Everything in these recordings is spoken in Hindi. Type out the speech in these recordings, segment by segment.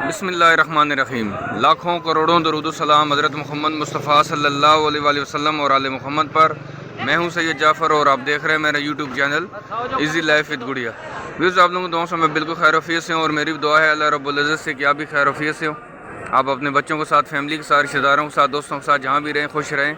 बिस्मिल्लाहिर्रहमानिर्रहीम। लाखों करोड़ों दरूद सलाम हज़रत मोहम्मद मुस्तफ़ा सल्लल्लाहु अलैहि वसल्लम और आले मोहम्मद पर। मैं हूं सैयद जाफ़र और आप देख रहे हैं मेरा YouTube channel easy life with गुड़िया। व्यूज़ आप लोगों को दुआओं से मैं बिल्कुल खैर-ओ-आफ़ियत से हूँ और मेरी दुआ है अल्लाह रब्बुल इज़्ज़त से कि आप भी खैर-ओ-आफ़ियत से हो। आप अपने बच्चों के साथ, फैमिली के साथ, रिश्तेदारों के साथ, दोस्तों के साथ जहाँ भी रहें खुश रहें,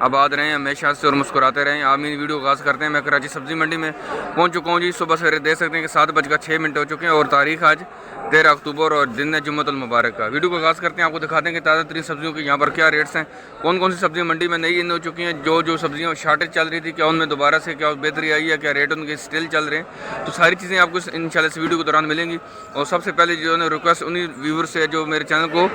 आबाद रहें, हमेशा से और मुस्कुराते रहें। आमीन। वीडियो आगाज़ करते हैं। मैं कराची सब्ज़ी मंडी में पहुंच चुका हूं जी। सुबह सवेरे देख सकते हैं कि 7:06 हो चुके हैं और तारीख आज 13 अक्टूबर और दिन है जुम्मतुल मुबारक का। वीडियो को आगाज़ करते हैं। आपको दिखाते हैं कि ताज़ा तरीन सब्जियों की यहाँ पर क्या रेट्स हैं, कौन कौन सी सब्जियाँ मंडी में नई इन हो चुकी हैं, जो सब्जियाँ शार्टेज चल रही थी, क्या उनमें दोबारा से क्या बेहतरी आई है, क्या रेट उनके स्टिल चल रहे हैं। तो सारी चीज़ें आपको इंशाल्लाह इस वीडियो के दौरान मिलेंगी। और सबसे पहले जो है रिक्वेस्ट उन्हीं व्यूवर से जो मेरे चैनल को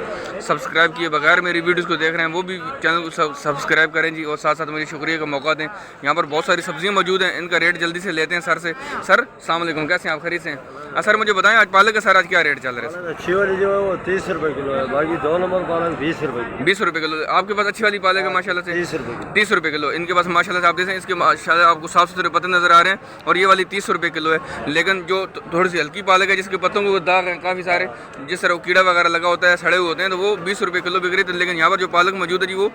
सब्सक्राइब किए बगैर मेरी वीडियोज़ को देख रहे हैं, वो भी चैनल को सब्सक्राइब करें जी। और साथ साथ मुझे शुक्रिया का मौका दें। यहाँ पर बहुत सारी सब्जियाँ मौजूद हैं, इनका रेट जल्दी से लेते हैं सर से। सर अस्सलाम वालेकुम, कैसे हैं आप? खरीद से हैं? सर मुझे बताएं आज पालक का सर आज क्या रेट चल रहा है? अच्छी वाली जो है वो 30 रुपए किलो है, बाकी 2 नंबर पालक 20 रुपए की। 20 रुपये किलो। आपके पास अच्छी वाली पालक है माशाल्लाह से 30 रुपए की। 30 रुपये किलो। इनके पास माशाल्लाह से आप देखें, इसके माशाल्लाह आपको साफ़ सुथरे पत्ते नज़र आ रहे हैं और ये वाली 30 रुपये किलो है। लेकिन जो थोड़ी सी हल्की पालक है जिसके पत्तों को दाग हैं काफ़ी सारे, जिस तरह कीड़ा वगैरह लगा होता है, सड़े हुए होते हैं, तो वो 20 रुपये किलो बिक रही थी। लेकिन यहाँ पर जो पालक मौजूद है जी वो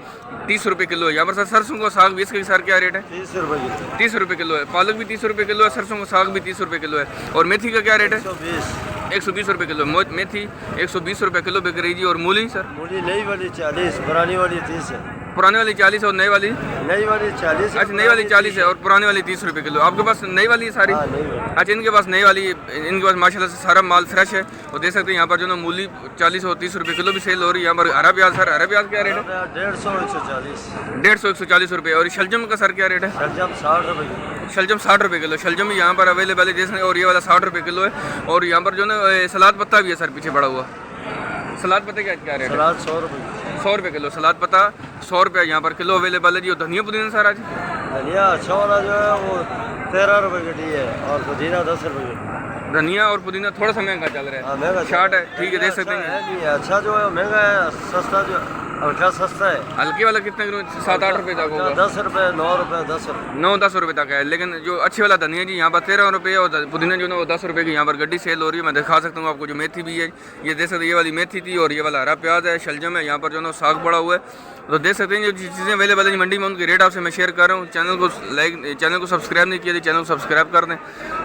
30 रुपये किलो है। यहाँ पर सर सरसों का साग भी, इसके सर क्या रेट है? 30 रुपए किलो। 30 रुपये किलो है। पालक भी 30 रुपये किलो है, सरसों का साग भी 30 रुपये किलो है। और मेथी का क्या रेट है? 120 रुपये किलो। मेथी 120 रुपये किलो बिक रही जी। और मूली सर? मूली नई वाली 40, पुरानी वाली 30 है। पुराने वाली 40 और नई वाली? नई वाली 40। अच्छा, नई वाली 40 है और पुरानी वाली 30 रुपये किलो। आपके पास नई वाली है सारी? अच्छा, इनके पास नई वाली, इनके पास माशाल्लाह से सारा माल फ्रेश है। और देख सकते हैं यहाँ पर जो ना मूली 40 और 30 रुपये किलो भी सेल हो रही है। यहाँ पर हरा प्याज सर, हरा प्याज क्या रेट है? 150 140 रुपये। और शलजम का सर क्या रेट है? शलजम 60 रुपए किलो। शलजम 60 रुपये किलो। शलजम भी यहाँ पर अवेलेबल है जैसे, और ये वाला 60 रुपये किलो है। और यहाँ पर जो ना सलाद पत्ता भी है सर पीछे पड़ा हुआ। सलाद पत्ते क्या रेट है? सलाद 100 रुपए 100 रुपये किलो। सलाद पत्ता 100 रुपये यहाँ पर किलो अवेलेबल है जी। और धनिया पुदीना सर आज? धनिया अच्छा वाला जो है वो 13 रुपए की है और पुदीना 10 रुपए की। धनिया और पुदीना थोड़ा सा महंगा चल रहा है। महंगा 60 है, ठीक है, देख सकते हैं। अच्छा जो है महंगा है, सस्ता जो हल्का सस्ता है। हल्के वाला कितने किलो? 7-8 रुपये तक होगा। 10 रुपये, 9 रुपये, 10 रुपये, 9-10 रुपये तक है। लेकिन जो अच्छे वाला धनिया जी यहाँ पर 13 रुपये और पुदीना जो ना वो 10 रुपये की यहाँ पर गड्डी सेल हो रही है। मैं दिखा सकता हूँ आपको। जो मेथी भी है ये देख सकते हैं, ये वाली मेथी थी और ये वाला हरा प्याज है, शलजम है, यहाँ पर जो ना साग पड़ा हुआ है। तो देख सकते हैं जो चीज़ें अवेलेबल है मंडी में उनके रेट आपसे मैं शेयर कर रहा हूँ। चैनल को सब्सक्राइब नहीं किया तो चैनल को सब्सक्राइब कर दें।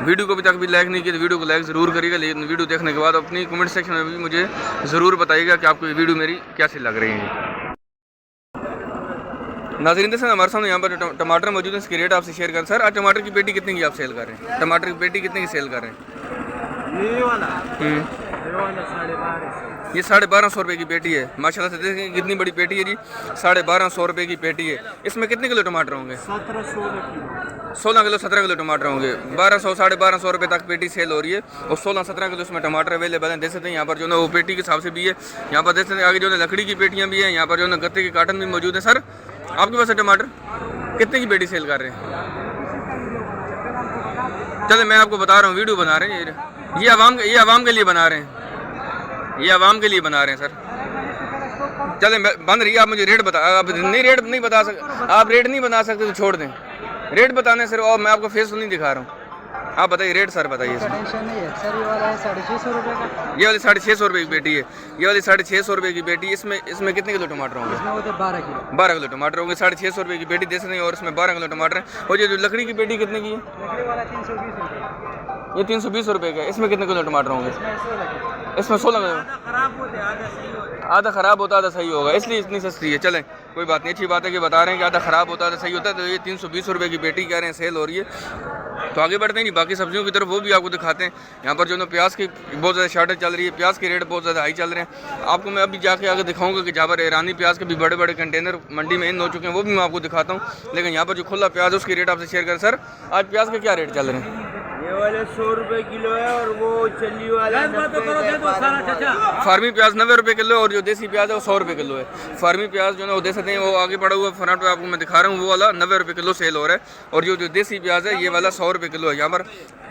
वीडियो को अभी तक भी लाइक नहीं किया तो वीडियो को लाइक ज़रूर करिएगा। लेकिन वीडियो देखने के बाद अपनी कमेंट सेक्शन में भी मुझे ज़रूर बताइएगा कि आपको ये वीडियो मेरी कैसी लग रही है। नाज़रीन देखें हमारे सामने यहाँ पर जो टमाटर मौजूद है इसके रेट आपसे शेयर करें। सर आज टमाटर की पेटी कितने की आप सेल कर रहे हैं? टमाटर की पेटी कितने की सेल कर रहे हैं? ये 1250 रुपये की पेटी है। माशाल्लाह से देखें कितनी बड़ी पेटी है जी। 1250 रुपये की पेटी है। इसमें कितने किलो टमाटर होंगे? 16 किलो 17 किलो टमाटर होंगे। 1200 1250 रुपये तक पेटी सेल हो रही है। और 16-17 किलो इसमें टमाटर अवेलेबल हैं। देख सकते हैं यहाँ पर जो ना वो पेटी के हिसाब से भी है। यहाँ पर देख सकते हैं आगे जो है लकड़ी की पेटियाँ भी हैं। यहाँ पर जो ना गत्ते के कार्टन भी मौजूद है। सर आपके पास टमाटर कितने की पेटी सेल कर रहे हैं? चले मैं आपको बता रहा हूँ, वीडियो बना रहे हैं ये आवाम के लिए बना रहे हैं। ये आवाम के लिए बना रहे हैं सर। चले बंद रही, आप मुझे रेट बता। आप रेट नहीं बता सकते, आप रेट नहीं बता सकते तो छोड़ दें। रेट बताने सर, और मैं आपको फेस नहीं दिखा रहा हूँ। आप बताइए रेट सर, बताइए सर। ये वाला है 650 रुपये का। ये वाली 650 रुपये की पेटी है। ये वाली 650 रुपये की पेटी। इसमें कितने किलो टमाटर होंगे? 12 किलो टमाटर होंगे। 650 रुपये की पेटी दे सकते हैं और इसमें 12 किलो टमाटर है। और ये जो लकड़ी की पेटी कितने की है? ये 320 रुपये का। इसमें कितने किलो टमाटर होंगे? इसमें 16 किलो। आधा ख़राब होता आधा सही होगा, इसलिए इतनी सस्ती है। चलें कोई बात नहीं, अच्छी बात है कि बता रहे हैं कि आधा ख़राब होता आधा सही होता है। तो ये 320 रुपये की पेटी कह रहे हैं सेल हो रही है। तो आगे बढ़ते हैं जी बाकी सब्जियों की तरफ, वो भी आपको दिखाते हैं। यहाँ पर जो ना प्याज की बहुत ज़्यादा शार्टेज चल रही है। प्याज के रेट बहुत ज़्यादा हाई चल रहे हैं। आपको मैं अभी जाके आगे दिखाऊंगा कि जहाँ पर ईरानी प्याज के भी बड़े बड़े कंटेनर मंडी में इन हो चुके हैं, वो भी मैं आपको दिखाता हूँ। लेकिन यहाँ पर जो खुला प्याज है उसके रेट आपसे शेयर करें। सर आज प्याज के क्या रेट चल रहे हैं? ये वाले 100 रुपये किलो है और वो चली वाला फार्मी प्याज 90 रुपये किलो और जो देसी प्याज है वो 100 रुपये किलो है। फार्मी प्याज जो ना वो दे सकते हैं, वो आगे पड़ा हुआ फ्रंट पे आपको मैं दिखा रहा हूँ, वो वाला 90 रुपये किलो सेल हो रहा है। और जो देसी प्याज है ये वाला 100 रुपये किलो है। यहाँ पर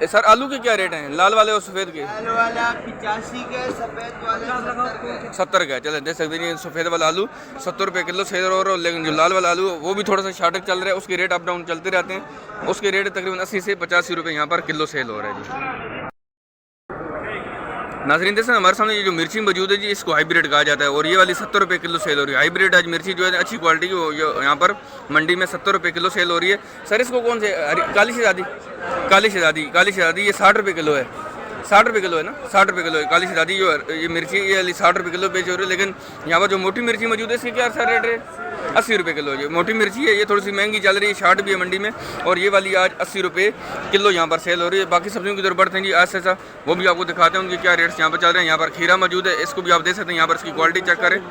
सर आलू के क्या रेट हैं? लाल वाले और सफ़ेद के? लाल वाला 85 के, सफ़ेद वाला 70 का। चले देख सकते हैं सफ़ेद वाला आलू 70 रुपये किलो सेल हो रहा है। लेकिन जो लाल वाला आलू वो भी थोड़ा सा शार्टेज चल रहा है, उसके रेट अप डाउन चलते रहते हैं। उसके रेट तकरीबन 80 से 85 रुपये यहाँ पर किलो सेल हो रहा है जी। नाज़रीन देखें हमारे सामने ये जो मिर्ची मौजूद है जी, इसको हाइब्रिड कहा जाता है और ये वाली 70 रुपये किलो सेल हो रही है। हाइब्रिड आज मिर्ची जो है अच्छी क्वालिटी की, वो यहाँ पर मंडी में 70 रुपये किलो सेल हो रही है। सर इसको कौन से काली शहजादी ये 60 रुपये किलो है, 60 रुपये किलो है ना, 60 रुपये किलो है काली शहजादी जो ये मिर्ची, ये वाली 60 रुपये किलो बेच हो रही है। लेकिन यहाँ पर जो मोटी मिर्ची मौजूद है इसकी क्या सर रेट है? 80 रुपये किलो। ये मोटी मिर्ची है, ये थोड़ी सी महंगी चल रही है, 60 भी है मंडी में, और ये वाली आज 80 रुपये किलो यहाँ पर सेल हो रही है। बाकी सब्जियों की तरफ बढ़ते हैं जी ऐसा ऐसा, वो भी आपको दिखाते हैं उनके क्या रेट्स यहाँ पर चल रहे हैं। यहाँ पर खीरा मौजूद है, इसको भी आप देख सकते हैं, यहाँ पर इसकी क्वालिटी चेक करें,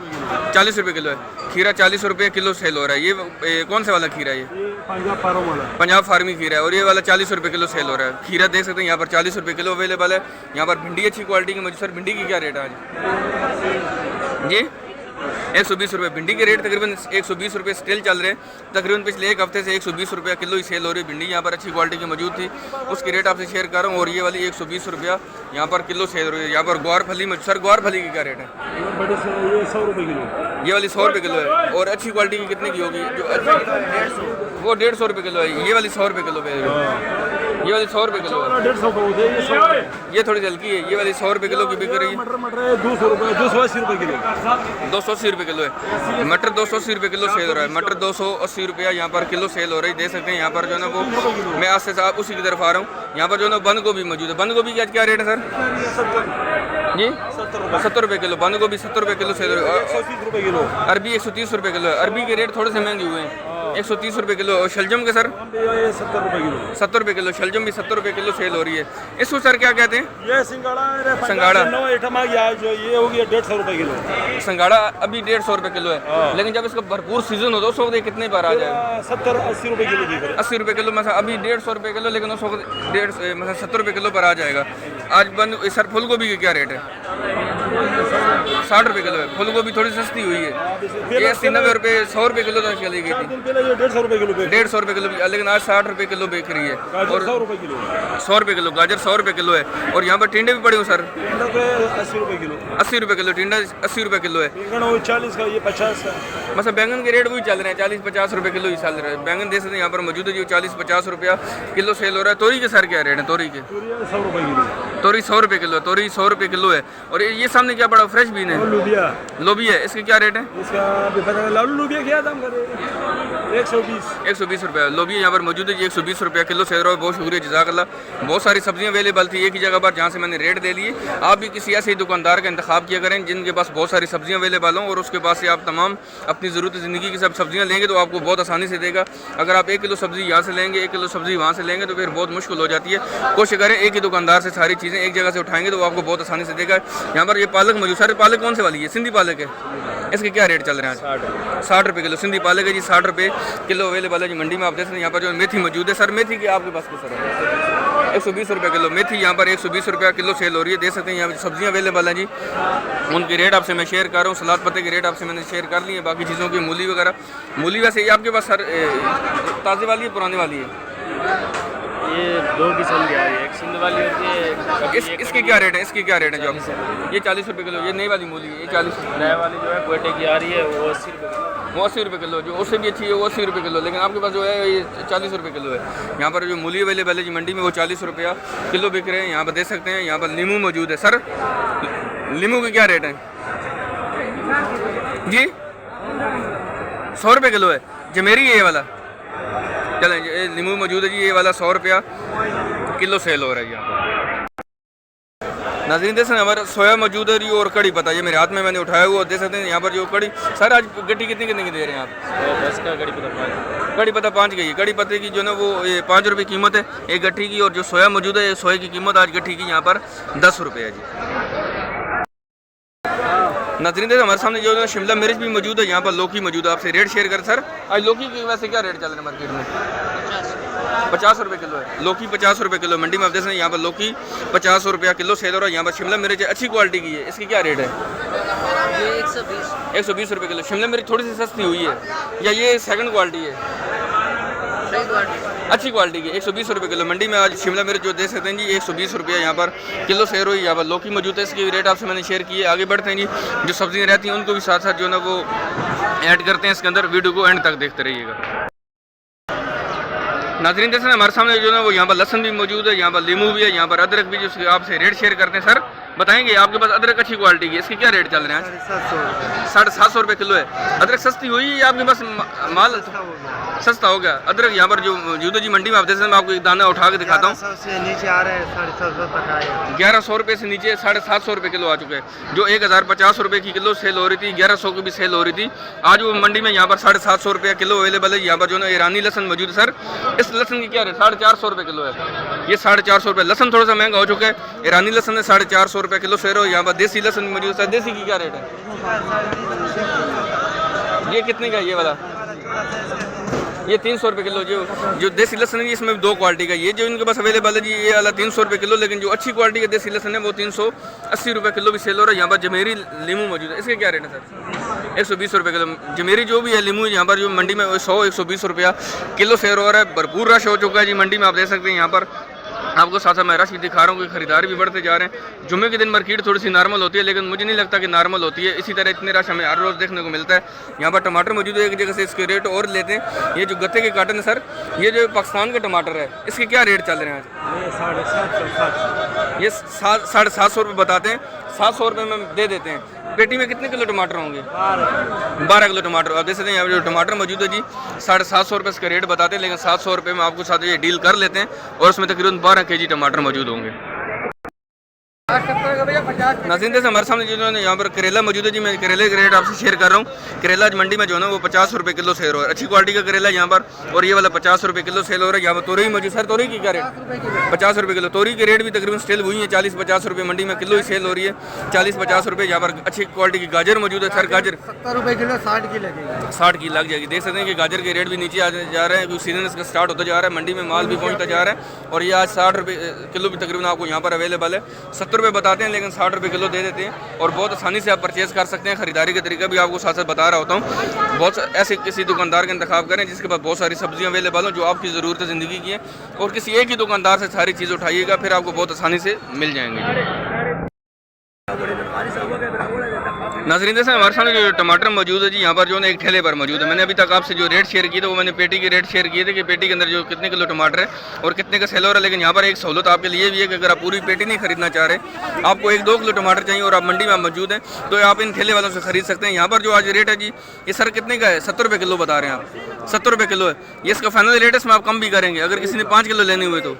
40 रुपये किलो है खीरा, 40 रुपये किलो सेल हो रहा है। ये कौन सा वाला खीरा है? ये पंजाब फार्मी खीरा है और ये वाला 40 रुपये किलो सेल हो रहा है। खीरा देख सकते हैं यहाँ पर 40 रुपये किलो अवेलेबल है। यहाँ पर भिंडी अच्छी क्वालिटी की मौजूद। सर भिंडी की क्या रेट है आज जी? 120 रुपये भिंडी के रेट, तकरीबन 120 रुपये स्टिल चल रहे हैं। तकरीबन पिछले एक हफ्ते से 120 रुपये किलो ही सेल हो रही है भिंडी। यहाँ पर अच्छी क्वालिटी की मौजूद थी, उसकी रेट आपसे शेयर कर रहा हूँ। और ये वाली 120 रुपया यहाँ पर किलो सेल हो रही है। यहाँ पर ग्वार फली में, सर ग्वार फली की क्या रेट है? ये 100 रुपये किलो, ये वाली 100 रुपये किलो है। और अच्छी क्वालिटी की कितने की होगी? जो वो 150 रुपये किलो है। ये वाली 100 रुपये किलो पे, ये वाली 100 रुपये किलो है। 150 ये थोड़ी हल्की है, ये वाली 100 रुपये किलो की बिक रही है। मटर 200 रुपये, 280 रुपये किलो, 280 रुपये किलो है मटर, 280 रुपये किलो सेल हो रहा है। मटर 280 रुपया यहाँ पर किलो सेल हो रही है। देख सकते हैं यहाँ पर जो है ना वो, मैं आज से साहब उसी की तरफ आ रहा हूँ। यहाँ पर जो है ना बंद गोभी मौजूद है। बंद गोभी की आज क्या रेट है सर जी? 70 रुपये किलो। बंद गोभी 70 रुपये किलो सेल हो रही है। 130 रुपये किलो। अरबी 130 रुपये किलो है। अरबी के रेट थोड़े से महंगे हुए हैं, 130 रुपये किलो। और शलजम के सर 70 रुपये किलो, 70 रुपये किलो। शलजम भी 70 रुपये किलो सेल हो रही है। इसको सर क्या कहते हैं? ये सिंगाड़ा संगाड़ा जो ये हो गया 150 रुपये किलो। संगाड़ा अभी 150 रुपये किलो है, लेकिन जब इसका भरपूर सीजन हो तो उस वक्त ये कितने पर आ जाएगा? 70-80 रुपये किलो दिख रहा है। 80 रुपये किलो। मतलब अभी 150 रुपये किलो, लेकिन उस वक्त 150 मतलब 70 रुपये किलो पर आ जाएगा। आज बंद सर फूल गोभी की क्या रेट है? 60 रुपये किलो है। फूल गोभी थोड़ी सस्ती हुई है, ये 80-90 रुपये 100 रुपये किलो तक चली गई थी। 150 रुपये किलो, 150 रुपये किलो, लेकिन आज 60 रुपये किलो बेच रही है। और 100 रुपये किलो, 100 रुपये किलो गाजर 100 रुपये किलो है। और यहाँ पर टिंडे भी पड़े हो सर? 80 रुपये किलो, 80 रुपये किलो टिंडा, 80 रुपये किलो है। बैंगन वो 40 का, ये 50 का। मतलब बैंगन के रेट वही चल रहे हैं, 40-50 रुपये किलो ही चल रहे हैं। बैंगन देख सकते हैं यहाँ पर मौजूद है जो 40-50 रुपया किलो सेल हो रहा है। तोरी के सर क्या रेट है? तोरी के 100 रुपये किलो, तोरी 100 रुपये किलो, तोरी 100 रुपये किलो है। और ये सामने क्या बड़ा फ्रेश बीन है? लोबिया, लोबिया है, इसके क्या रेट है? इसका भी पता नहीं। लालू लोबिया क्या दाम करे? 120 रुपये। लोबिया यहाँ पर मौजूद है जी, 120 रुपये किलो सेल रहा है। बहुत शुक्रिया, जज़ाकल्लाह। बहुत सारी सब्जियाँ अवेलेबल थी एक ही जगह पर, जहाँ से मैंने रेट दे लिए। आप भी किसी ऐसे दुकानदार का इंतखाब किया करें जिनके पास बहुत सारी सब्जियाँ अवेलेबल हों, और उसके पास से आप तमाम अपनी ज़रूरत ज़िंदगी की सब सब्जियाँ लेंगे तो आपको बहुत आसानी से देगा। अगर आप 1 किलो सब्ज़ी यहाँ से लेंगे, 1 किलो सब्ज़ी वहाँ से लेंगे तो फिर बहुत मुश्किल हो जाती है। कोशिश करें एक ही दुकानदार से सारी चीज़ें एक जगह से उठाएंगे तो आपको बहुत आसानी से देगा। यहाँ पर ये पालक मौजूद, सारे पालक कौन से वाली है? सिंधी पालक है। इसके क्या रेट चल रहे हैं आज? 60 रुपये किलो सिंधी पालक है जी, 60 रुपये किलो अवेलेबल है जी मंडी में। आप देख सकते हैं यहाँ पर जो मेथी मौजूद है। सर मेथी की आपके पास किस तरह? 120 रुपये किलो मेथी यहाँ पर 120 रुपया किलो सेल हो रही है। देख सकते हैं यहाँ पर सब्जियाँ अवेलेबल हैं जी, उनके रेट आपसे मैं शेयर कर रहा हूँ। सलाद पत्ते के रेट आपसे मैंने शेयर कर लिए। बाकी चीज़ों की मूली वगैरह, मूली वैसे ये आपके पास सर ताज़े वाली है पुराने वाली है? ये 2 किस्म की आ रही है, एक सिंध वाली होती है। इसके क्या रेट है? इसकी क्या रेट है जो? ये 40 रुपये किलो। ये नई वाली मूली है, ये 40। नए वाली जो है कोयटे की आ रही है वो 80 रुपये किलो। वो 80 रुपये किलो, जो उससे भी अच्छी है वो 80 रुपये किलो। लेकिन आपके पास जो है ये 40 रुपये किलो है। यहाँ पर जो मूली अवेलेबल है जी मंडी में वो 40 रुपया किलो बिक रहे हैं। यहाँ पर देख सकते हैं, यहाँ पर नींबू मौजूद है। सर नींबू के क्या रेट है जी? 100 रुपये किलो है। जमेरी है ये वाला। चलें, ये नींबू मौजूद है जी, ये वाला 100 रुपया किलो सेल हो रहा है यहाँ पर। नाज़रीन देख सकते हैं हमारा सोया मौजूद है जी, और कड़ी पता ये मेरे हाथ में मैंने उठाया हुआ। देख सकते हैं यहाँ पर जो कड़ी। सर आज गड्डी कितनी कितने की दे रहे हैं आप? 10 का कड़ी पता 5। कड़ी पत्ता 5 की है। कड़ी पत्ते की जो ना वो 5 रुपये कीमत है एक गट्ठी की। और जो सोया मौजूद है, सोए की कीमत आज गट्ठी की यहाँ पर 10 रुपये है जी। नाज़रीन देखिए हमारे सामने जो है शिमला मिर्च भी मौजूद है, यहाँ पर लौकी मौजूद है। आपसे रेट शेयर कर सर। आज लौकी की वैसे क्या रेट चल रहे हैं मार्केट में? 50 रुपये किलो है लौकी, 50 रुपये किलो मंडी में। आप देख सकते हैं यहाँ पर लौकी 50 रुपया किलो सेल हो रहा है। यहाँ पर शिमला मिर्च है, अच्छी क्वालिटी की है। इसकी क्या रेट है? 120 रुपये किलो। शिमला मिर्च थोड़ी सी सस्ती हुई है, या ये सेकंड क्वालिटी है? अच्छी क्वालिटी की 120 रुपये किलो मंडी में आज शिमला मिर्च जो दे सकते हैं जी 120 रुपये यहाँ पर किलो सेल हुई। यहाँ पर लौकी मौजूद है, इसकी रेट आपसे मैंने शेयर की है। आगे बढ़ते हैं जी, जो सब्जियाँ रहती हैं उनको भी साथ साथ जो ना वो ऐड करते हैं इसके अंदर। वीडियो को एंड तक देखते रहिएगा। नाज़रीन जैसे हमारे सामने जो ना वो यहाँ पर लहसुन भी मौजूद है, यहाँ पर लीमू भी है, यहाँ पर अदरक भी, जो आपसे रेट शेयर करते हैं। सर बताएंगे आपके पास अदरक अच्छी क्वालिटी की, इसके क्या रेट चल रहे हैं आज? 750 रुपये किलो है। अदरक सस्ती हुई या आपके पास माल सस्ता हो गया? अदरक यहाँ पर जो मौजूद है जी मंडी में, आप जैसे मैं आपको एक दाना उठा के दिखाता हूँ, नीचे आ रहे हैं 750 तक आए। 1100 रुपये से नीचे 750 रुपये किलो आ चुके हैं। जो 1050 रुपये की किलो सेल हो रही थी, 1100 की भी सेल हो रही थी, आज वो मंडी में यहाँ पर 750 रुपये किलो अवेलेबल है। यहाँ पर जो है ईरानी लहसन मौजूद है सर, इस लहसन की क्या रेट? 450 रुपये किलो है। ये 450 रुपये। लहसन थोड़ा सा महंगा हो चुका है, ईरानी लहसन है 450 रुपये किलो सेल हो। यहाँ पर देसी लहसन मौजूद है। देसी की क्या रेट है? ये कितने का? ये वाला ये 300 रुपये किलो। जो देसी लहसन है इसमें 2 क्वालिटी का, ये जो इनके पास अवेलेबल है जी ये वाला 300 रुपये किलो, लेकिन जो अच्छी क्वालिटी का देसी लहसन है वो 380 रुपये किलो भी सेल हो रहा है। यहाँ पर जमेरी लीमू मौजूद है, इसके क्या रेट है सर? 120 रुपये किलो। जमेरी जो भी है लीमू यहाँ पर जो मंडी में 100-120 रुपया किलो सेल हो रहा है। भरपूर रश हो चुका है जी मंडी में, आप देख सकते हैं। यहाँ पर आपको साथ साथ मैं रश भी दिखा रहा हूँ कि खरीदार भी बढ़ते जा रहे हैं। जुम्मे के दिन मार्केट थोड़ी सी नॉर्मल होती है, लेकिन मुझे नहीं लगता कि नॉर्मल होती है। इसी तरह इतने रश हमें हर रोज़ देखने को मिलता है। यहाँ पर टमाटर मौजूद है, एक जगह से इसके रेट और लेते हैं। ये जो गत्ते के काटन है सर, ये जो पाकिस्तान का टमाटर है, इसके क्या रेट चल रहे हैं आज? ये 750 रुपये बताते हैं, 700 रुपये में दे देते हैं। पेटी में कितने किलो टमाटर होंगे? 12 किलो टमाटर। आप देख सकते हैं यहाँ पर जो टमाटर मौजूद है जी 750 रुपये इसका रेट बताते हैं, लेकिन 700 रुपये में आपको साथ ये डील कर लेते हैं और उसमें तकरीबन 12 kg टमाटर मौजूद होंगे। नाज़रीन जैसे हमारे सामने जो है यहाँ पर करेला मौजूद है जी, मैं करेले के रेट आपसे शेयर कर रहा हूँ। करेला आज मंडी में जो है ना वो 50 रुपये किलो सेल हो रहा है। अच्छी क्वालिटी का करेला यहाँ पर, और ये वाला 50 रुपये किलो सेल हो रहा है। यहाँ पर तोरई मौजूद। सर तोरई की क्या रेट? 50 रुपये किलो। तोरई के रेट भी तकरीबन सेल हुई है, 40-50 रुपये मंडी में किलो ही सेल हो रही है। 40-50 रुपये। यहाँ पर अच्छी क्वालिटी की गाजर मौजूद है सर। गाजर 70 रुपये किलो, 60 की लगेगी। 60 की लग जाएगी। देख सकते हैं कि गाजर के रेट भी नीचे आ जा रहे हैं, क्योंकि सीजन इसका स्टार्ट होता जा रहा है, मंडी में माल भी पहुँचता जा रहा है। और ये आज 60 रुपये किलो भी तकरीबन आपको यहाँ पर अवेलेबल है। 70 रुपये बताते हैं, लेकिन 60 रुपये किलो दे देते हैं और बहुत आसानी से आप परचेज़ कर सकते हैं। खरीदारी का तरीका भी आपको साथ साथ बता रहा होता हूँ। बहुत ऐसे किसी दुकानदार का इंतखाब करें जिसके पास बहुत सारी सब्जियाँ अवेलेबल हो, जो आपकी ज़रूरत ज़िंदगी की है, और किसी एक ही दुकानदार से सारी चीज़ उठाइएगा, फिर आपको बहुत आसानी से मिल जाएंगे। नाज़रीन जैसे हमारे सामने जो टमाटर मौजूद है जी यहाँ पर जो है एक ठेले पर मौजूद है। मैंने अभी तक आपसे जो रेट शेयर किए थे वो मैंने पेटी के रेट शेयर किए थे कि पेटी के अंदर जो कितने किलो टमाटर है और कितने का सेल हो रहा है। लेकिन यहाँ पर एक सहूलत आपके लिए भी है कि अगर आप पूरी पेटी नहीं खरीदना चाह रहे, आपको 1-2 किलो टमाटर चाहिए और आप मंडी में मौजूद हैं, तो आप इन ठेले वालों से खरीद सकते हैं। यहाँ पर जो आज रेट है जी ये सर कितने का है? 70 रुपये किलो बता रहे हैं आप। 70 रुपये किलो है ये, इसका फाइनल रेट है, इसमें आप कम भी करेंगे। अगर किसी ने 5 किलो लेने हुए तो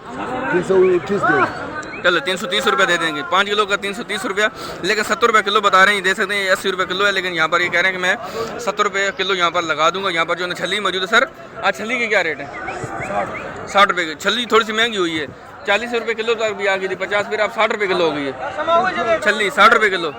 चलो 330 रुपये दे देंगे। 5 किलो का 330 रुपया, लेकिन 70 रुपये किलो बता रहे हैं। दे सकते हैं 80 रुपये किलो है, लेकिन यहाँ पर ये कह रहे हैं कि मैं 70 रुपये किलो यहाँ पर लगा दूंगा। यहाँ पर जो है छली मौजूद है सर। आज छली की क्या रेट है? 60 रुपये की। छली थोड़ी सी महंगी हुई है, 40 रुपये किलो तक भी आ गई थी, 50, फिर आप 60 रुपये किलो हो गई है छली। 60 रुपये किलो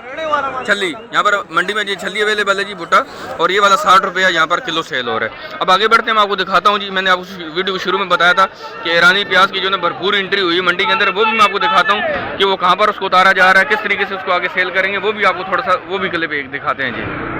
छली यहाँ पर मंडी में जी छली अवेलेबल है जी भुट्टा, और ये वाला 60 रुपये यहाँ पर किलो सेल हो रहा है। अब आगे बढ़ते हैं, मैं आपको दिखाता हूँ जी। मैंने आपको वीडियो शुरू में बताया था कि ईरानी प्याज की जो है भरपूर एंट्री हुई है मंडी के अंदर, वो भी मैं आपको दिखाता हूँ कि वो कहाँ पर उसको उतारा जा रहा है, किस तरीके से उसको आगे सेल करेंगे, वो भी आपको थोड़ा सा वो भी क्लिप एक दिखाते हैं जी।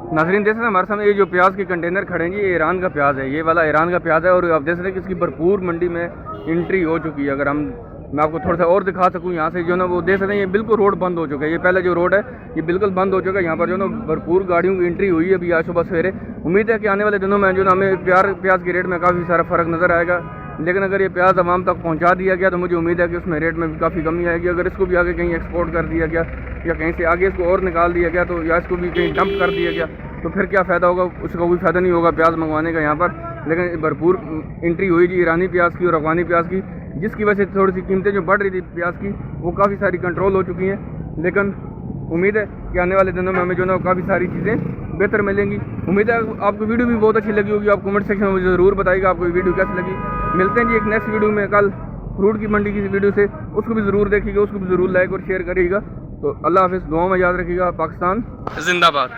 नाज़रीन देख सकते हैं हमारे सामने ये जो प्याज के कंटेनर खड़े हैं जी, ये ईरान का प्याज है। ये वाला ईरान का प्याज है, और आप देख सकते हैं कि इसकी भरपूर मंडी में एंट्री हो चुकी है। अगर मैं आपको थोड़ा सा और दिखा सकूं यहाँ से, जो है ना वो देख सकते हैं ये बिल्कुल रोड बंद हो चुका है। ये पहले जो रोड है ये बिल्कुल बंद हो चुका है। यहाँ पर जो है ना भरपूर गाड़ियों की एंट्री हुई है अभी आज सुबह सवेरे। उम्मीद है कि आने वाले दिनों में जो है हमें प्याज के रेट में काफ़ी सारा फ़र्क नज़र आएगा। लेकिन अगर ये प्याज आवाम तक पहुँचा दिया गया तो मुझे उम्मीद है कि उसमें रेट में भी काफ़ी कमी आएगी। अगर इसको भी आगे कहीं एक्सपोर्ट कर दिया गया या कहीं से आगे इसको और निकाल दिया गया, तो या इसको भी कहीं डंप कर दिया गया, तो फिर क्या फ़ायदा होगा? उसका कोई फ़ायदा नहीं होगा प्याज मंगवाने का यहाँ पर। लेकिन भरपूर एंट्री हुई जी ईरानी प्याज की और अफगानी प्याज की, जिसकी वजह से थोड़ी सी कीमतें जो बढ़ रही थी प्याज की वो काफ़ी सारी कंट्रोल हो चुकी हैं। लेकिन उम्मीद है कि आने वाले दिनों में हमें जो है काफ़ी सारी चीज़ें बेहतर मिलेंगी। उम्मीद है आपको वीडियो भी बहुत अच्छी लगी होगी। आप कमेंट सेक्शन में मुझे ज़रूर बताइएगा आपको वीडियो कैसी लगी। मिलते हैं जी एक नेक्स्ट वीडियो में कल फ्रूट की मंडी की वीडियो से, उसको भी ज़रूर देखिएगा, उसको भी ज़रूर लाइक और शेयर करिएगा। तो अल्लाह हाफ़िज़, दुआ में याद रखिएगा। पाकिस्तान जिंदाबाद।